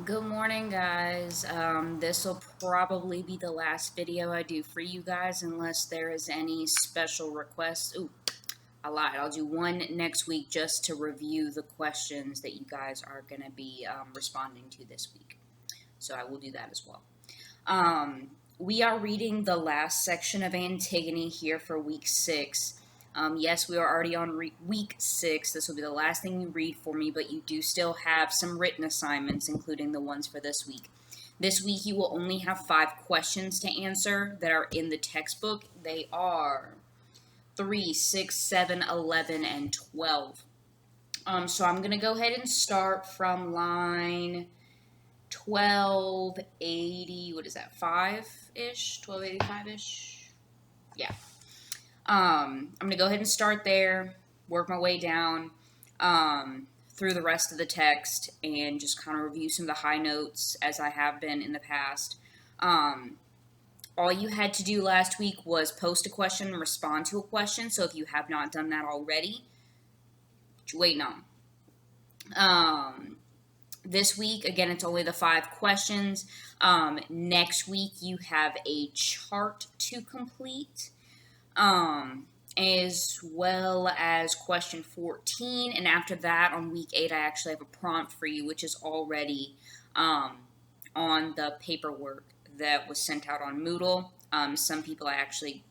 Good morning, guys. This will probably be the last video I do for you guys unless there is any special requests. Ooh, I lied. I'll do one next week just to review the questions that you guys are going to be responding to this week. So I will do that as well. We are reading the last section of Antigone here for week 6. Yes, we are already on week 6. This will be the last thing you read for me, but you do still have some written assignments, including the ones for this week. This week, you will only have 5 questions to answer that are in the textbook. They are 3, 6, 7, 11, and 12. So I'm going to go ahead and start from line 1280, what is that, 5-ish? 1285-ish? Yeah. I'm going to go ahead and start there, work my way down through the rest of the text, and just kind of review some of the high notes as I have been in the past. All you had to do last week was post a question and respond to a question, so if you have not done that already, what you waiting on? This week, again, it's only the 5 questions. Next week, you have a chart to complete, as well as question 14. And after that, on week 8, I actually have a prompt for you, which is already on the paperwork that was sent out on Moodle. Some people I actually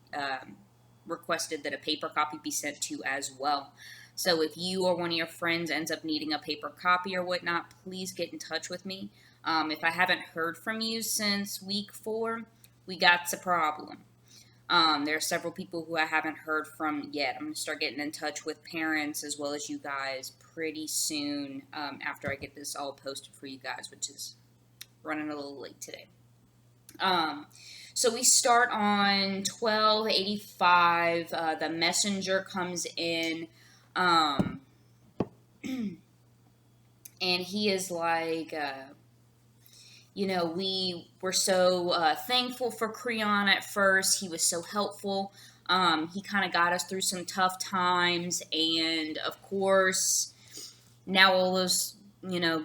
requested that a paper copy be sent to as well. So if you or one of your friends ends up needing a paper copy or whatnot, please get in touch with me. If I haven't heard from you since week 4, we got a problem. There are several people who I haven't heard from yet. I'm going to start getting in touch with parents as well as you guys pretty soon after I get this all posted for you guys, which is running a little late today. So we start on 1285. The messenger comes in. And he is like, we were so thankful for Creon at first. He was so helpful. He kind of got us through some tough times. And of course, now all those,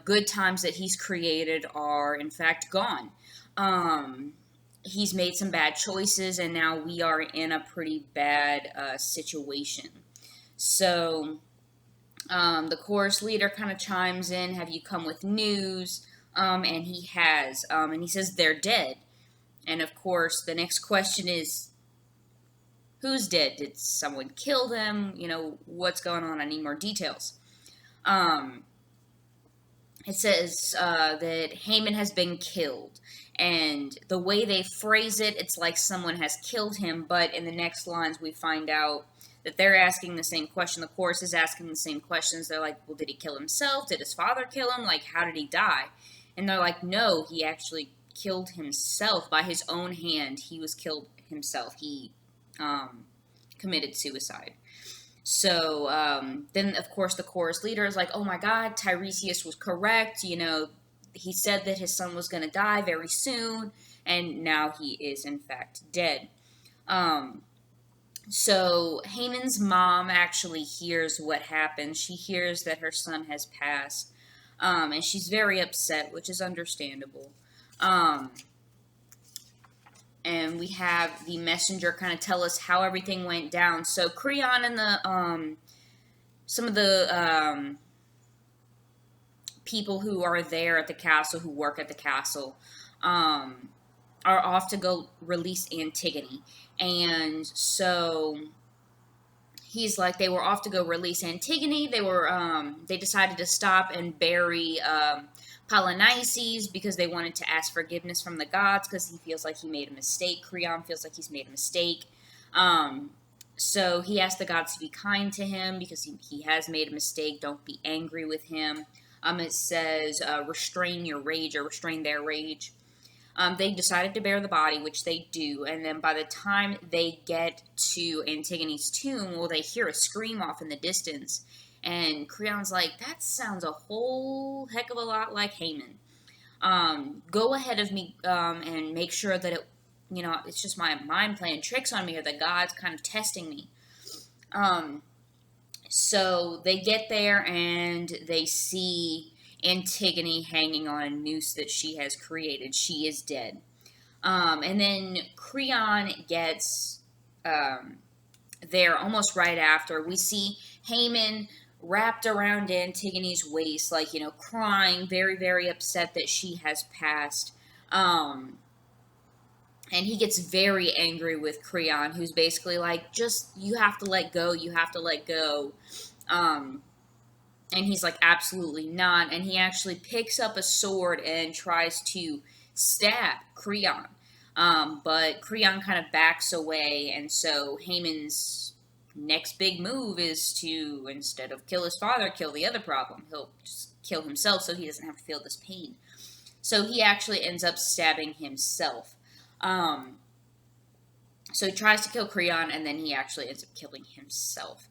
good times that he's created are in fact gone. He's made some bad choices, and now we are in a pretty bad situation. So the chorus leader kind of chimes in, have you come with news? And he has. And he says they're dead. And of course, the next question is, who's dead? Did someone kill them? What's going on? I need more details. It says that Haman has been killed. And the way they phrase it, it's like someone has killed him. But in the next lines, we find out that they're asking the same question. The chorus is asking the same questions. They're like, well, did he kill himself? Did his father kill him? Like, how did he die? And they're like, no, he actually killed himself by his own hand. He was killed himself. He committed suicide. So then, of course, the chorus leader is like, oh my God, Tiresias was correct. He said that his son was going to die very soon, and now he is, in fact, dead. So Haman's mom actually hears what happened. She hears that her son has passed, and she's very upset, which is understandable. And we have the messenger kind of tell us how everything went down. So Creon and some of the people who are there at the castle, who work at the castle, are off to go release Antigone. And so he's like, they were off to go release Antigone. They decided to stop and bury Polynices because they wanted to ask forgiveness from the gods because he feels like he made a mistake. Creon feels like he's made a mistake. So he asked the gods to be kind to him because he has made a mistake. Don't be angry with him. It says, restrain your rage, or restrain their rage. They decided to bury the body, which they do, and then by the time they get to Antigone's tomb, well, they hear a scream off in the distance, and Creon's like, that sounds a whole heck of a lot like Haman. Go ahead of me and make sure that it's just my mind playing tricks on me, or the gods kind of testing me. So they get there and they see Antigone hanging on a noose that she has created. She is dead. And then Creon gets um, there almost right after. We see Haman wrapped around Antigone's waist, like, crying, very, very upset that she has passed. Um, and he gets very angry with Creon, who's basically like, just, you have to let go, you have to let go. Um, and he's like, absolutely not. And he actually picks up a sword and tries to stab Creon. But Creon kind of backs away, and so Haman's next big move is to, instead of kill his father, kill the other problem. He'll just kill himself so he doesn't have to feel this pain. So he actually ends up stabbing himself. Um, so he tries to kill Creon, and then he actually ends up killing himself.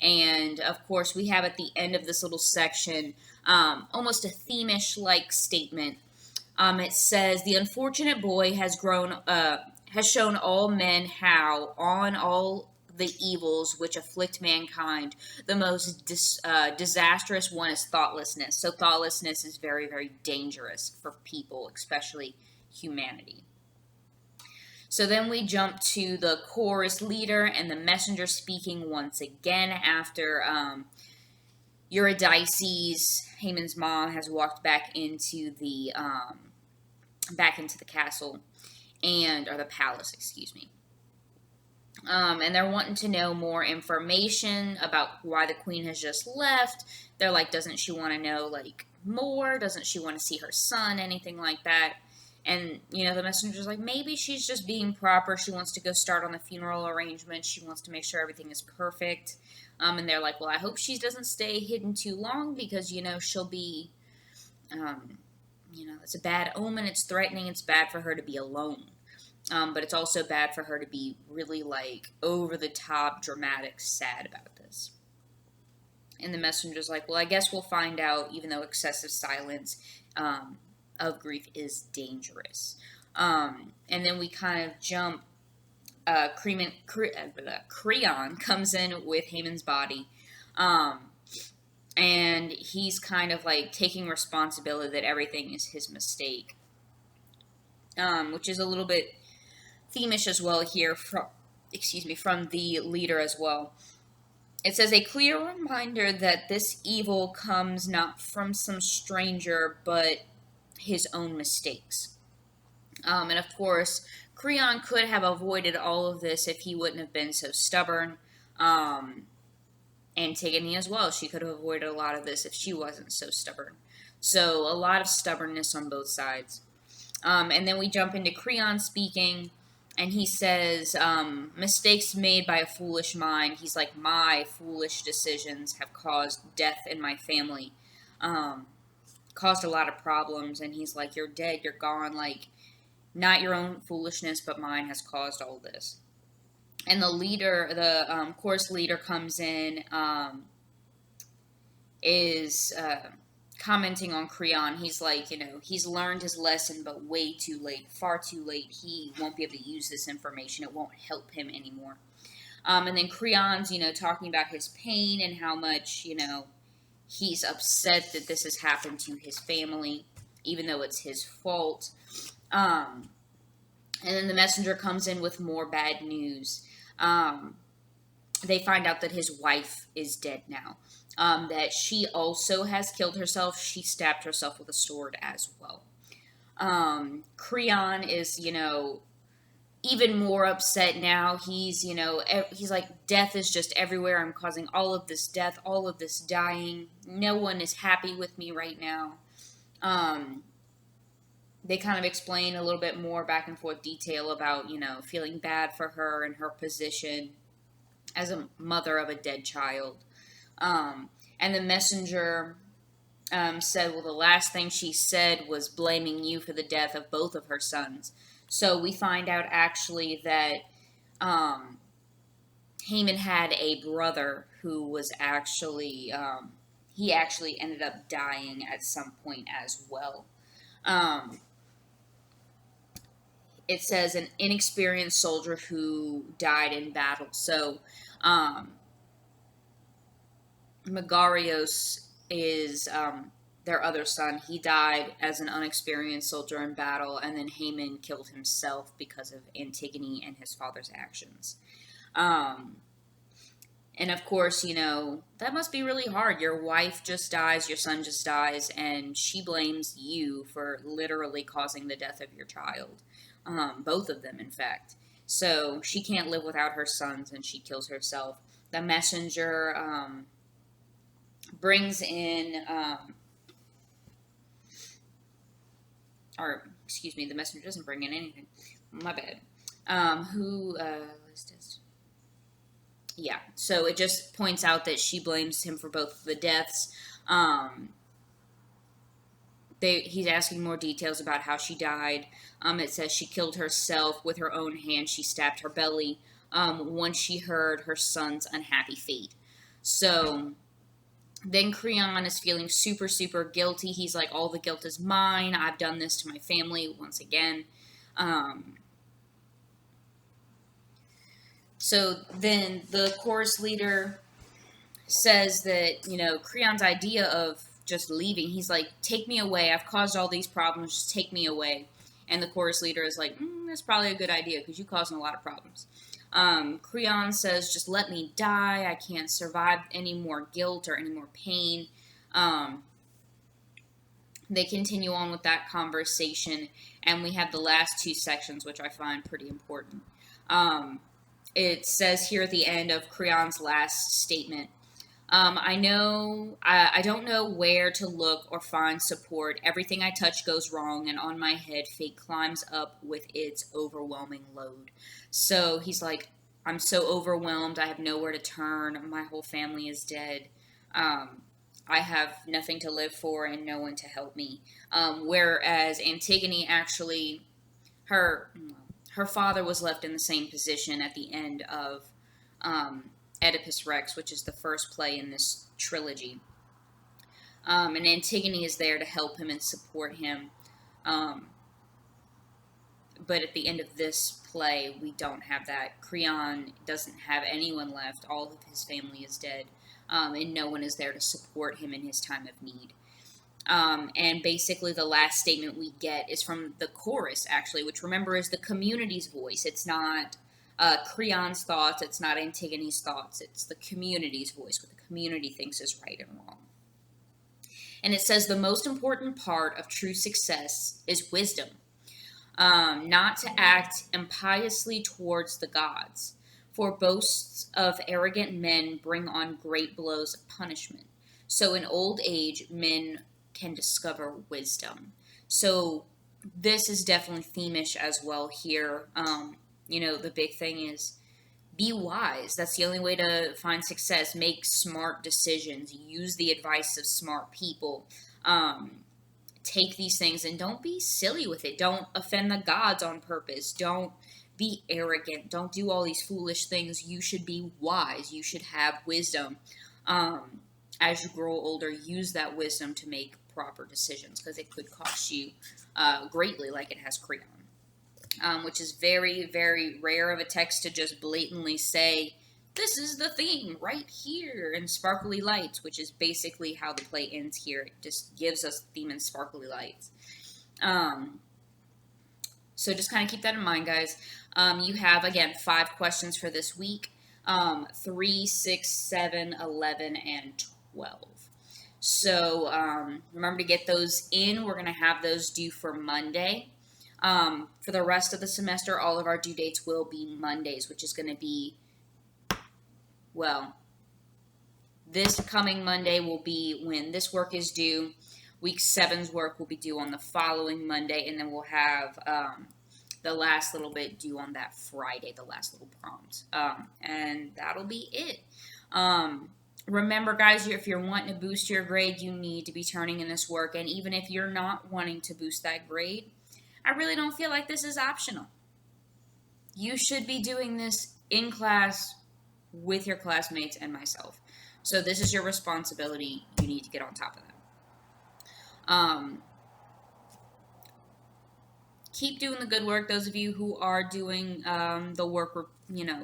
And of course, we have at the end of this little section almost a theme-ish like statement. It says, "The unfortunate boy has shown all men how, on all the evils which afflict mankind, the most disastrous one is thoughtlessness." So thoughtlessness is very, very dangerous for people, especially humanity. So then we jump to the chorus leader and the messenger speaking once again after Eurydice's, Haman's mom, has walked back into the castle, or the palace, excuse me. And they're wanting to know more information about why the queen has just left. They're like, doesn't she want to know, like, more? Doesn't she want to see her son? Anything like that. And, the messenger's like, maybe she's just being proper. She wants to go start on the funeral arrangements. She wants to make sure everything is perfect. And they're like, well, I hope she doesn't stay hidden too long because, she'll be, it's a bad omen. It's threatening. It's bad for her to be alone. But it's also bad for her to be really, like, over-the-top, dramatic, sad about this. And the messenger's like, well, I guess we'll find out, even though excessive silence of grief is dangerous. And then we kind of jump. Creon comes in with Haman's body. And he's kind of like taking responsibility that everything is his mistake. Which is a little bit themish as well here from the leader as well. It says, a clear reminder that this evil comes not from some stranger, but his own mistakes. And of course, Creon could have avoided all of this if he wouldn't have been so stubborn. Antigone as well. She could have avoided a lot of this if she wasn't so stubborn. So a lot of stubbornness on both sides. And then we jump into Creon speaking, and he says, mistakes made by a foolish mind. He's like, my foolish decisions have caused death in my family. Caused a lot of problems. And he's like, you're dead, you're gone. Like, not your own foolishness, but mine has caused all this. And the chorus leader comes in, is commenting on Creon. He's like, he's learned his lesson, but way too late, far too late. He won't be able to use this information. It won't help him anymore. And then Creon's, talking about his pain and how much, he's upset that this has happened to his family, even though it's his fault. And then the messenger comes in with more bad news. They find out that his wife is dead now. That she also has killed herself. She stabbed herself with a sword as well. Creon is, even more upset now. He's like, death is just everywhere. I'm causing all of this death, all of this dying. No one is happy with me right now. They kind of explain a little bit more back and forth detail about, feeling bad for her and her position as a mother of a dead child. And the messenger said, well, the last thing she said was blaming you for the death of both of her sons. So we find out actually that Haman had a brother who was actually, he actually ended up dying at some point as well. It says an inexperienced soldier who died in battle. So, Megarios is their other son. He died as an unexperienced soldier in battle, and then Haman killed himself because of Antigone and his father's actions. Um, and of course, that must be really hard. Your wife just dies, your son just dies, and she blames you for literally causing the death of your child. Both of them, in fact. So she can't live without her sons, and she kills herself. The messenger brings in, or excuse me, the messenger doesn't bring in anything. My bad. Who was this? Yeah, so it just points out that she blames him for both of the deaths. Um, he's asking more details about how she died. It says she killed herself with her own hand. She stabbed her belly once she heard her son's unhappy fate. So then Creon is feeling super, super guilty. He's like, all the guilt is mine. I've done this to my family once again. So then the chorus leader says that, Creon's idea of just leaving, he's like, take me away. I've caused all these problems. Just take me away. And the chorus leader is like, that's probably a good idea because you're causing a lot of problems. Creon says, just let me die. I can't survive any more guilt or any more pain. They continue on with that conversation, and we have the last two sections, which I find pretty important. It says here at the end of Creon's last statement, I don't know where to look or find support. Everything I touch goes wrong, and on my head, fate climbs up with its overwhelming load. So he's like, I'm so overwhelmed. I have nowhere to turn. My whole family is dead. I have nothing to live for and no one to help me. Whereas Antigone actually, her father was left in the same position at the end of Oedipus Rex, which is the first play in this trilogy. And Antigone is there to help him and support him. But at the end of this play, we don't have that. Creon doesn't have anyone left. All of his family is dead. And no one is there to support him in his time of need. And basically the last statement we get is from the chorus, actually, which, remember, is the community's voice. It's not Creon's thoughts. It's not Antigone's thoughts. It's the community's voice, what the community thinks is right and wrong. And it says the most important part of true success is wisdom. Not to act impiously towards the gods, for boasts of arrogant men bring on great blows of punishment. So in old age, men can discover wisdom. So this is definitely themish as well here. The big thing is be wise. That's the only way to find success. Make smart decisions. Use the advice of smart people. Take these things and don't be silly with it. Don't offend the gods on purpose. Don't be arrogant. Don't do all these foolish things. You should be wise. You should have wisdom. As you grow older, use that wisdom to make proper decisions, because it could cost you greatly, like it has Creon. Which is very, very rare of a text to just blatantly say, this is the theme right here in sparkly lights, which is basically how the play ends here. It just gives us the theme in sparkly lights. So just kind of keep that in mind, guys. You have, again, 5 questions for this week. 3, 6, 7, 11, and 12. So remember to get those in. We're going to have those due for Monday. For the rest of the semester, all of our due dates will be Mondays, which is going to be, this coming Monday will be when this work is due. Week 7's work will be due on the following Monday, and then we'll have the last little bit due on that Friday, the last little prompt. And that'll be it. Remember, guys, if you're wanting to boost your grade, you need to be turning in this work. And even if you're not wanting to boost that grade, I really don't feel like this is optional. You should be doing this in class with your classmates and myself. So this is your responsibility. You need to get on top of that. Keep doing the good work. Those of you who are doing the work,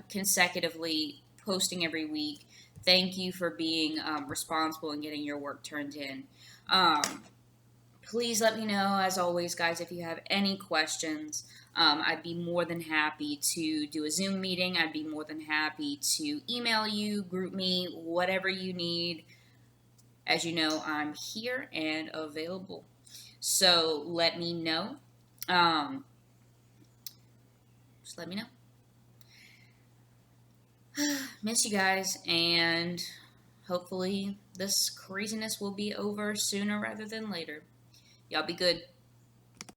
consecutively, posting every week, thank you for being responsible and getting your work turned in. Um, please let me know, as always, guys, if you have any questions. I'd be more than happy to do a Zoom meeting. I'd be more than happy to email you, group me, whatever you need. As you know, I'm here and available. So let me know. Um, just let me know. Miss you guys, and hopefully this craziness will be over sooner rather than later. Y'all be good.